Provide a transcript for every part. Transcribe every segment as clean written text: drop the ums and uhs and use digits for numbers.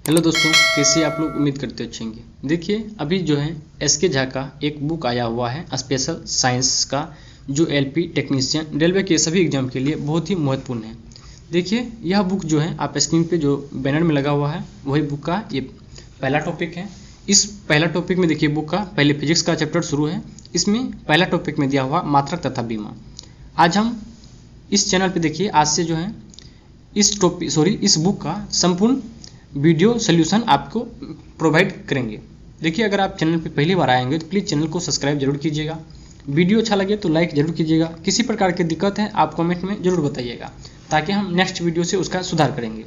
Hello दोस्तों, कैसे आप लोग? उम्मीद करते अच्छे होंगे। देखिए, अभी जो है एसके झा का एक बुक आया हुआ है स्पेशल साइंस का, जो एलपी टेक्नीशियन रेलवे के सभी एग्जाम के लिए बहुत ही महत्वपूर्ण है। देखिए, यह बुक जो है आप स्क्रीन पे जो बैनर में लगा हुआ है वही बुक का ये पहला टॉपिक है। इस पहला टॉपिक में देखिए बुक का पहले फिजिक्स का चैप्टर शुरू है। इसमें पहला टॉपिक में दिया हुआ मात्रक तथा बीमा। आज हम इस चैनल पे देखिए आज से जो है इस बुक का संपूर्ण वीडियो सोल्यूशन आपको प्रोवाइड करेंगे। देखिए, अगर आप चैनल पर पहली बार आएंगे तो प्लीज़ चैनल को सब्सक्राइब जरूर कीजिएगा। वीडियो अच्छा लगे तो लाइक जरूर कीजिएगा। किसी प्रकार की दिक्कत है आप कमेंट में जरूर बताइएगा, ताकि हम नेक्स्ट वीडियो से उसका सुधार करेंगे।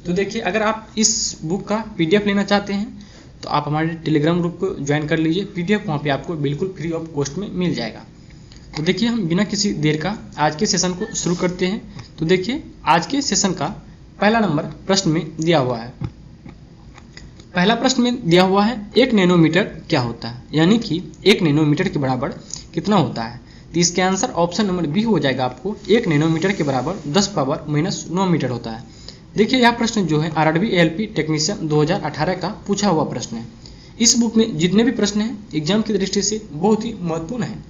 तो देखिए, अगर आप इस बुक का पीडीएफ लेना चाहते हैं तो आप हमारे टेलीग्राम ग्रुप को ज्वाइन कर लीजिए। पीडीएफ वहाँ पे आपको बिल्कुल फ्री ऑफ कॉस्ट में मिल जाएगा। तो देखिए, हम बिना किसी देर का आज के सेशन को शुरू करते हैं। तो देखिए, आज के सेशन का पहला नंबर प्रश्न में दिया हुआ है। पहला प्रश्न में दिया हुआ है 1 नैनोमीटर क्या होता है, यानी कि 1 नैनोमीटर के बराबर कितना होता है। तो इसके आंसर ऑप्शन नंबर बी हो जाएगा आपको। 1 नैनोमीटर के बराबर 10⁻⁻9 मीटर होता है। देखिए, यह प्रश्न जो है आरआरबी एलपी टेक्नीशियन 2018 का पूछा हुआ प्रश्न है। इस बुक में जितने भी प्रश्न हैं एग्जाम की दृष्टि से बहुत ही महत्वपूर्ण है।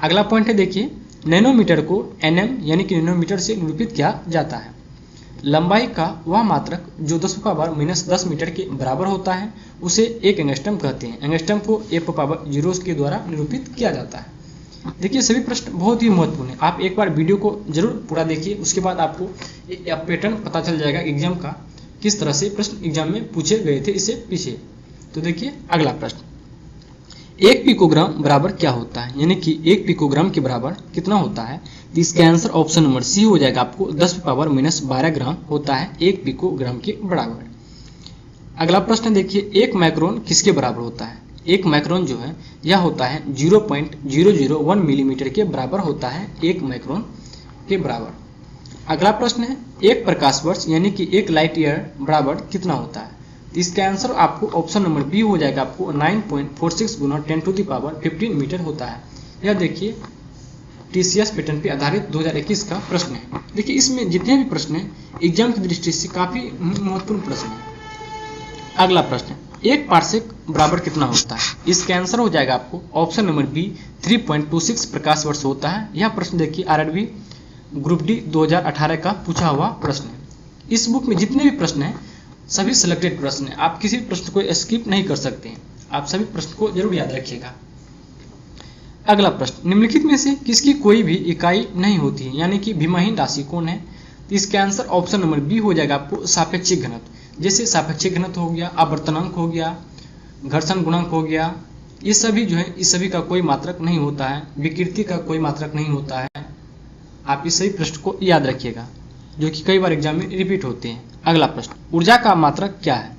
अगला पॉइंट है, देखिए, नैनोमीटर को एनएम यानी कि नैनोमीटर से निरूपित किया जाता है। लंबाई का वह मात्रक जो 10⁻⁻10 मीटर के बराबर होता है उसे एक एंगस्ट्रम कहते हैं। एंगस्ट्रम को 1/0 के द्वारा निरूपित किया जाता है। देखिए, सभी प्रश्न बहुत ही महत्वपूर्ण है। आप एक बार वीडियो को जरूर पूरा देखिए, उसके बाद आपको पैटर्न पता चल जाएगा एग्जाम का, किस तरह से प्रश्न एग्जाम में पूछे गए थे इससे पीछे। तो देखिए, अगला प्रश्न, 1 पिकोग्राम बराबर क्या होता है, यानी कि 1 पिकोग्राम के बराबर कितना होता है। तो इसका आंसर ऑप्शन नंबर सी हो जाएगा आपको। 10⁻⁻12 ग्राम होता है 1 पिकोग्राम के बराबर। अगला प्रश्न देखिए, 1 माइक्रोन किसके बराबर होता है। 1 माइक्रोन जो है यह होता है 0.001 मिलीमीटर के बराबर होता है 1 माइक्रोन के बराबर। अगला प्रश्न है, 1 प्रकाश वर्ष यानी कि 1 लाइट ईयर बराबर कितना होता है। इसका आंसर आपको ऑप्शन नंबर बी हो जाएगा आपको। 9.46 × 10⁻15 मीटर होता है। यह देखिए टीसीएस पैटर्न पे आधारित 2021 का प्रश्न है। देखिए, इसमें जितने भी प्रश्न हैं एग्जाम की दृष्टि से काफी महत्वपूर्ण प्रश्न है। अगला प्रश्न, 1 पारसेक बराबर कितना होता है। इसका आंसर हो जाएगा आपको ऑप्शन नंबर बी। 3.26 प्रकाश वर्ष होता है। यह प्रश्न देखिए आरआरबी ग्रुप डी 2018 का पूछा हुआ प्रश्न है। इस बुक में जितने भी प्रश्न हैं सभी सिलेक्टेड प्रश्न है। आप किसी प्रश्न को स्किप नहीं कर सकते हैं। आप सभी प्रश्न को जरूर याद रखिएगा। अगला प्रश्न, निम्नलिखित में से किसकी कोई भी इकाई नहीं होती है, यानी कि विमाहीन राशि कौन है। तो इसके आंसर ऑप्शन नंबर बी हो जाएगा आपको। सापेक्षिक घनत्व, जैसे सापेक्षिक घनत्व हो गया, आवर्तनांक हो गया, घर्षण गुणांक हो गया, ये सभी जो है इस सभी का कोई मात्रक नहीं होता है। विकृति का कोई मात्रक नहीं होता है। आप इस सभी प्रश्न को याद रखिएगा, जो कि कई बार एग्जाम में रिपीट होते हैं। अगला प्रश्न, ऊर्जा का मात्रक क्या है।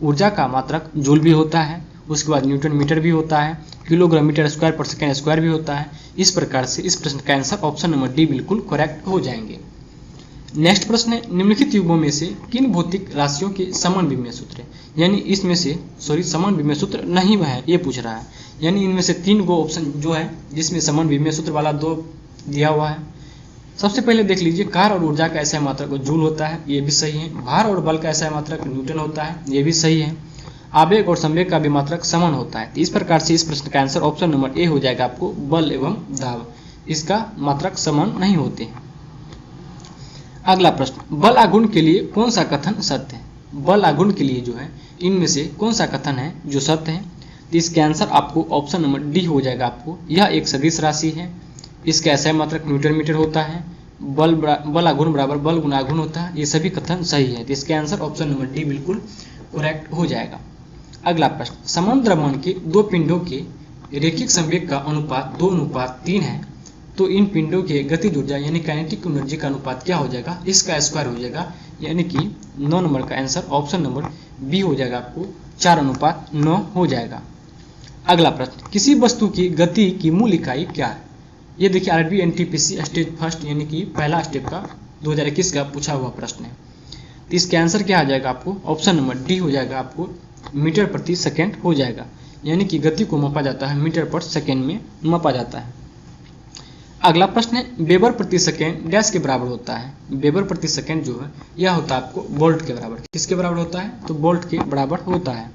ऊर्जा का मात्रक जूल भी होता है, उसके बाद न्यूटन मीटर भी होता है, किलोग्राम मीटर स्क्वायर पर सेकेंड स्क्वायर भी होता है। इस प्रकार से इस प्रश्न का आंसर ऑप्शन नंबर डी बिल्कुल करेक्ट हो जाएंगे। नेक्स्ट प्रश्न है, निम्नलिखित युग्मों में से किन भौतिक राशियों के समान विमेय सूत्र है, यानी इसमें से समान विमेय सूत्र नहीं है ये पूछ रहा है। यानी इनमें से 3 गो ऑप्शन जो है जिसमें समान विमेय सूत्र वाला 2 दिया हुआ है। सबसे पहले देख लीजिए, कार्य और ऊर्जा का ऐसा मात्रक जूल होता है, ये भी सही है। भार और बल का ऐसा मात्रक न्यूटन होता है, ये भी सही है। आवेग और संवेग का भी मात्रक समान होता है। तो इस प्रकार से इस प्रश्न का आंसर ऑप्शन नंबर ए हो जाएगा आपको। बल एवं दाब इसका मात्रक समान नहीं होते हैं। अगला प्रश्न, बल आघूर्ण के लिए कौन सा कथन सत्य है। बल आघूर्ण के लिए जो है इनमें से कौन सा कथन है जो सत्य है। तो इसके आंसर आपको ऑप्शन नंबर डी हो जाएगा आपको। यह एक सदिश राशि है, इसका ऐसा मात्रक न्यूटन मीटर होता है। बल आघूर्ण बराबर बल गुना आघूर्ण होता है। ये सभी कथन सही है। तो इसके आंसर ऑप्शन नंबर डी बिल्कुल करेक्ट हो जाएगा। अगला प्रश्न, समान द्रव्यमान के 2 पिंडों के रैखिक संवेग का अनुपात 2:3 है, तो इन पिंडों के गतिज ऊर्जा यानी काइनेटिक एनर्जी का अनुपात क्या हो जाएगा। इसका स्क्वायर हो जाएगा, यानी कि 9 नंबर का आंसर ऑप्शन नंबर बी हो जाएगा आपको। 4:9 हो जाएगा। अगला प्रश्न, किसी वस्तु की गति की मूल इकाई क्या है। ये देखिए आरआरबी एनटीपीसी स्टेज फर्स्ट यानी कि पहला स्टेप का 2021 का पूछा हुआ प्रश्न है। तो इसके आंसर क्या आ जाएगा आपको, ऑप्शन नंबर डी हो जाएगा आपको। मीटर प्रति सेकेंड हो जाएगा, यानी कि गति को मापा जाता है मीटर पर सेकेंड में मापा जाता है। अगला प्रश्न है वेबर प्रति सेकेंड डैश के बराबर होता है। वेबर प्रति सेकेंड जो है यह होता है आपको वोल्ट के बराबर। किसके बराबर होता है? तो वोल्ट के बराबर होता है।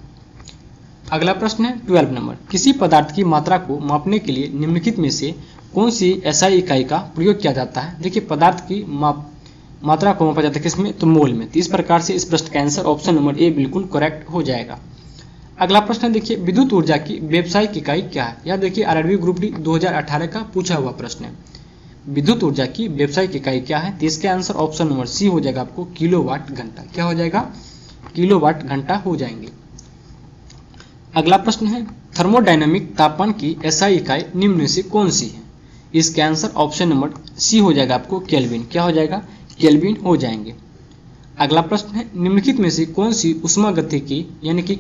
अगला प्रश्न है 12 नंबर, किसी पदार्थ की मात्रा को मापने के लिए निम्नलिखित में से कौन सी एसआई इकाई का प्रयोग किया जाता है? देखिए पदार्थ की मात्रा को मापा जाता है किसमें? तो मोल में। तो इस प्रकार से इस प्रश्न का आंसर ऑप्शन नंबर ए बिल्कुल करेक्ट हो जाएगा। अगला प्रश्न देखिए विद्युत ऊर्जा की व्यावसायिक इकाई क्या है? यह देखिए आरआरबी ग्रुप डी 2018 का पूछा हुआ प्रश्न है। विद्युत ऊर्जा की व्यावसायिक इकाई क्या है? तो इसका आंसर ऑप्शन नंबर सी हो जाएगा आपको किलोवाट घंटा। क्या हो जाएगा? किलोवाट घंटा हो जाएंगे। अगला प्रश्न है थर्मोडायनामिक तापमान की एसआई इकाई निम्न में से कौन सी है? इसका आंसर ऑप्शन नंबर सी हो जाएगा आपको केल्विन। क्या हो जाएगा? केल्विन हो जाएंगे। अगला प्रश्न है निम्नलिखित में से कौन सी ऊष्मागतिकी यानी कि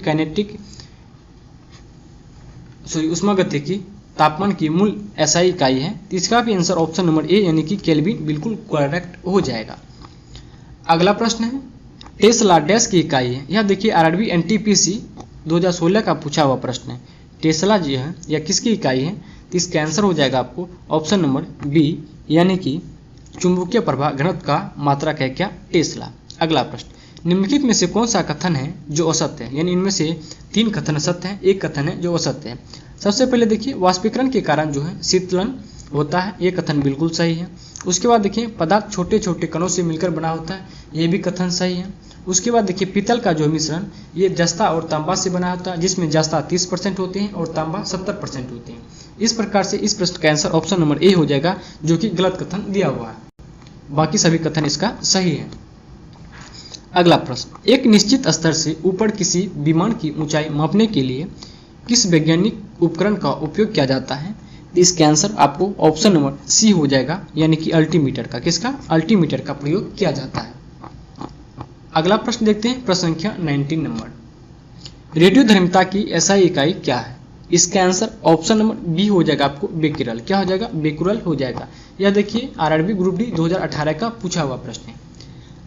ऊष्मागतिकी तापमान की मूल एसआई इकाई है? तो इसका भी आंसर ऑप्शन नंबर ए यानी कि केल्विन बिल्कुल करेक्ट हो जाएगा। अगला प्रश्न है टेस्ला डैश की इकाई है। यह देखिए आरआरबी एनटीपीसी 2016 का पूछा हुआ प्रश्न है। टेस्ला जो है यह किसकी इकाई है? तो इसका आंसर हो जाएगा आपको ऑप्शन नंबर बी यानी कि चुंबकीय प्रवाह घनत्व का मात्रक है क्या? टेस्ला। अगला प्रश्न निम्नलिखित में से कौन सा कथन है जो असत्य है? यानी इनमें से 3 कथन सत्य है, 1 कथन है जो असत्य है। सबसे पहले देखिए वाष्पीकरण के कारण जो है शीतलन होता है, ये कथन बिल्कुल सही है। उसके बाद देखिए पदार्थ छोटे छोटे कणों से मिलकर बना होता है, ये भी कथन सही है। उसके बाद देखिए पीतल का जो मिश्रण ये जस्ता और तांबा से बना होता है, जिसमें जस्ता 30% होते हैं और तांबा 70% होते हैं। इस प्रकार से इस प्रश्न का आंसर ऑप्शन नंबर ए हो जाएगा, जो कि गलत कथन दिया हुआ है। बाकी सभी कथन इसका सही है। अगला प्रश्न एक निश्चित स्तर से ऊपर किसी विमान की ऊंचाई मापने के लिए किस वैज्ञानिक उपकरण का उपयोग किया जाता है? इसका आंसर आपको ऑप्शन नंबर सी हो जाएगा, यानी कि अल्टीमीटर का। किसका? अल्टीमीटर का प्रयोग किया जाता है। अगला प्रश्न देखते हैं प्रश्न संख्या 19 नंबर, रेडियोधर्मिता की एसआई इकाई क्या है? इसका आंसर ऑप्शन नंबर बी हो जाएगा आपको बेक्यूरल। क्या हो जाएगा? बेक्यूरल हो जाएगा। यह देखिए आरआरबी ग्रुप डी 2018 का पूछा हुआ प्रश्न है।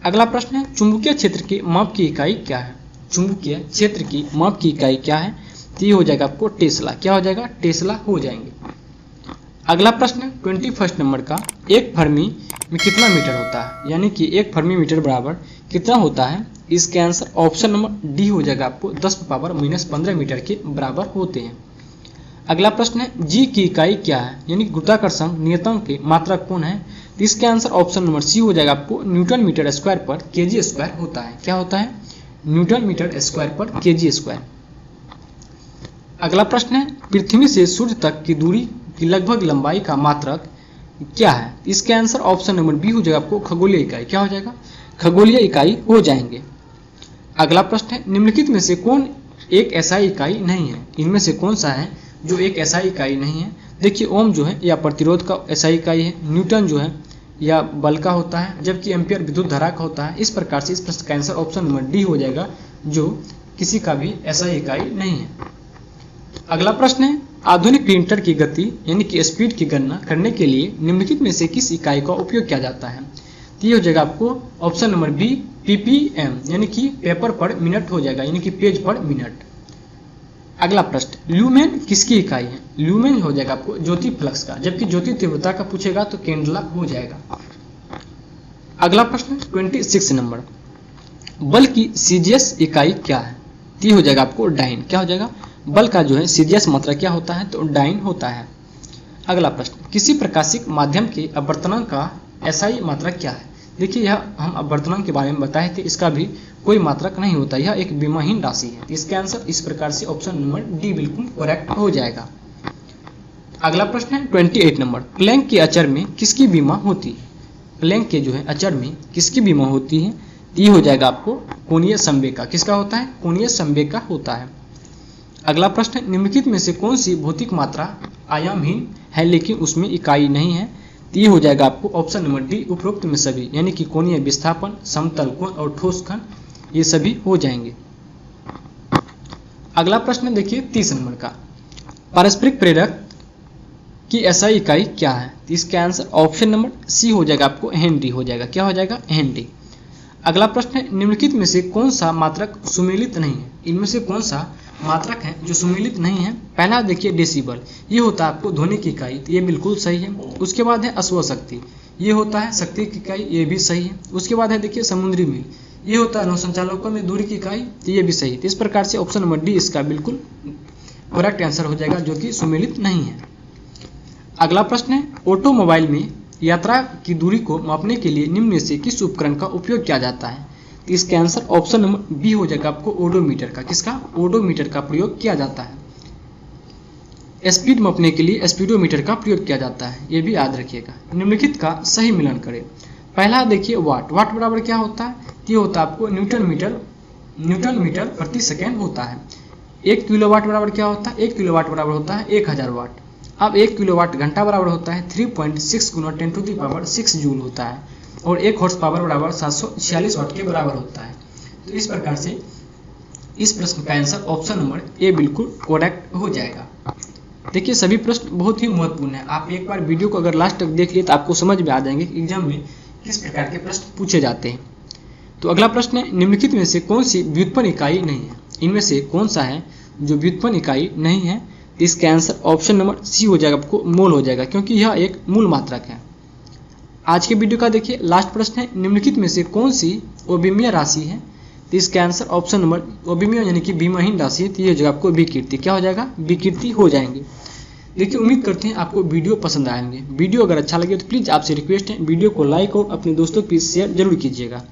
अगला प्रश्न है चुंबकीय क्षेत्र के माप की इकाई क्या है? चुंबकीय क्षेत्र की माप की इकाई क्या है? तो ये हो जाएगा आपको टेस्ला। क्या हो जाएगा? टेस्ला हो जाएंगे। अगला प्रश्न 21 नंबर का, एक फर्मी में कितना मीटर होता है? यानी कि एक फर्मी मीटर बराबर कितना होता है? इसके आंसर ऑप्शन नंबर डी हो जाएगा आपको 10⁻⁻15 मीटर के बराबर होते हैं। अगला प्रश्न है जी की इकाई क्या है? यानी गुरुत्वाकर्षण नियतांक की मात्रक कौन है? तो इसके आंसर ऑप्शन नंबर सी हो जाएगा आपको न्यूटन मीटर स्क्वायर पर केजी स्क्वायर होता है। क्या होता है? न्यूटन मीटर स्क्वायर पर केजी स्क्वायर। अगला प्रश्न है पृथ्वी से सूर्य तक की दूरी की लगभग लंबाई का मात्रक क्या है? इसके आंसर ऑप्शन नंबर बी हो जाएगा आपको खगोलीय इकाई। क्या हो जाएगा? खगोलीय इकाई हो जाएंगे। अगला प्रश्न है निम्नलिखित में से कौन एक एसआई इकाई नहीं है? इनमें से कौन सा है जो एक एसआई इकाई नहीं है? देखिए ओम जो है या प्रतिरोध का एसआई इकाई है, न्यूटन जो है या बल का होता है, जबकि एम्पियर विद्युत धारा का होता है। इस प्रकार से इस प्रश्न का आंसर ऑप्शन नंबर डी हो जाएगा, जो किसी का भी एसआई इकाई नहीं है। अगला प्रश्न है आधुनिक प्रिंटर की गति यानी कि स्पीड की गणना करने के लिए निम्नलिखित में से किस इकाई का उपयोग किया जाता है? तो ये हो जाएगा आपको ऑप्शन नंबर बी पीपीएम यानी कि पेपर पर मिनट हो जाएगा, यानी कि पेज पर मिनट। अगला प्रश्न ल्यूमेन किसकी इकाई है? ल्यूमेन हो जाएगा आपको ज्योति फ्लक्स का, जबकि ज्योति तीव्रता का पूछेगा तो कैंडला हो जाएगा। अगला प्रश्न 26 नंबर, बल की सीजीएस इकाई क्या है? तो हो जाएगा आपको डाइन। क्या हो जाएगा? बल का जो है सीजीएस मात्रा क्या होता है? तो डाइन होता है। अगला प्रश्न किसी प्रकाशिक माध्यम के अपवर्तनांक का एसआई मात्रक क्या है? देखिए यह हम अपवर्तनांक के बारे में बताए थे, इसका भी कोई मात्रक नहीं होता, यह एक विमाहीन राशि है। इसका आंसर इस प्रकार से ऑप्शन नंबर डी बिल्कुल करेक्ट हो जाएगा। अगला प्रश्न है 28 नंबर, प्लैंक के अचर में किसकी बीमा होती है? प्लैंक के जो है अचर में किसकी बीमा होती है? ये हो जाएगा आपको कोणीय संवेग का। किसका होता है? कोणीय संवेग का होता है। अगला प्रश्न निम्नलिखित में से कौन सी भौतिक मात्रा आयामहीन है लेकिन उसमें इकाई नहीं है? ये हो जाएगा आपको ऑप्शन नंबर डी उपरोक्त में सभी, यानी कि कोणीय विस्थापन, समतल कोण और ठोस कण, ये सभी हो जाएंगे। अगला प्रश्न देखिए 30 नंबर का, पारस्परिक प्रेरक की एसआई इकाई क्या है? इसका आंसर ऑप्शन नंबर सी हो जाएगा आपको हेनरी हो जाएगा। क्या हो जाएगा? हेनरी। अगला प्रश्न है निम्नलिखित में से कौन सा मात्रक सुमेलित नहीं है? इनमें से कौन सा मात्रक हैं जो सुमेलित नहीं है। पहला देखिए डेसिबल, ये होता है आपको ध्वनि की इकाई, तो ये बिल्कुल सही है। उसके बाद है अश्व शक्ति, ये होता है शक्ति की इकाई, ये भी सही है। उसके बाद है देखिए समुद्री मील, ये होता है नौसंचालकों में दूरी की इकाई, तो ये भी सही है। तो इस प्रकार से ऑप्शन नंबर डी इसका बिल्कुल करेक्ट आंसर हो जाएगा, जो कि सुमेलित नहीं है। अगला प्रश्न है ऑटोमोबाइल में यात्रा की दूरी को मापने के लिए निम्न में से किस उपकरण का उपयोग किया जाता है? तो इसका आंसर ऑप्शन नंबर बी हो जाएगा आपको ओडोमीटर का। किसका? ओडोमीटर का प्रयोग किया जाता है। स्पीड मापने के लिए स्पीडोमीटर का प्रयोग किया जाता है, ये भी याद रखिएगा। निम्नलिखित का सही मिलन करें। पहला देखिए वाट, वाट बराबर क्या होता है? ये होता है आपको न्यूटन मीटर प्रति सेकेंड होता है। 1 किलोवाट बराबर क्या होता है? 1 किलोवाट बराबर होता है 1000 वाट। अब 1 किलोवाट घंटा बराबर होता है 3.6 गुना 10⁻6 जूल होता है, और 1 हॉर्स पावर बराबर 746 वाट के बराबर होता है। तो इस प्रकार से इस प्रश्न का आंसर ऑप्शन नंबर ए बिल्कुल करेक्ट हो जाएगा। देखिए सभी प्रश्न बहुत ही महत्वपूर्ण है। आप एक बार वीडियो को अगर लास्ट तक देख लिए तो आपको समझ में आ जाएंगे कि एग्जाम में किस प्रकार के प्रश्न पूछे जाते हैं। तो अगला प्रश्न है निम्नलिखित में से कौन सी व्युत्पन्न इकाई नहीं है? इनमें से कौन सा है जो व्युत्पन्न इकाई नहीं है? इसका आंसर ऑप्शन नंबर सी हो जाएगा, आपको मोल हो जाएगा, क्योंकि यह एक मूल मात्रक है। आज के वीडियो का देखिए लास्ट प्रश्न है निम्नलिखित में से कौन सी अविमीय राशि है? तो इसका आंसर ऑप्शन नंबर अविमीय यानी कि विमाहीन राशि है, तो ये हो जाएगा आपको विकृति। क्या हो जाएगा? विकृति हो जाएंगे। देखिए उम्मीद करते हैं आपको वीडियो पसंद आएंगे। वीडियो अगर अच्छा लगे तो प्लीज़ आपसे रिक्वेस्ट है वीडियो को लाइक और अपने दोस्तों के शेयर जरूर कीजिएगा।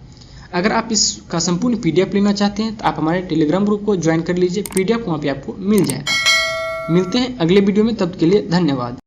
अगर आप इसका संपूर्ण PDF लेना चाहते हैं तो आप हमारे टेलीग्राम ग्रुप को ज्वाइन कर लीजिए, PDF वहाँ पे आपको मिल जाएगा। मिलते हैं अगले वीडियो में, तब के लिए धन्यवाद।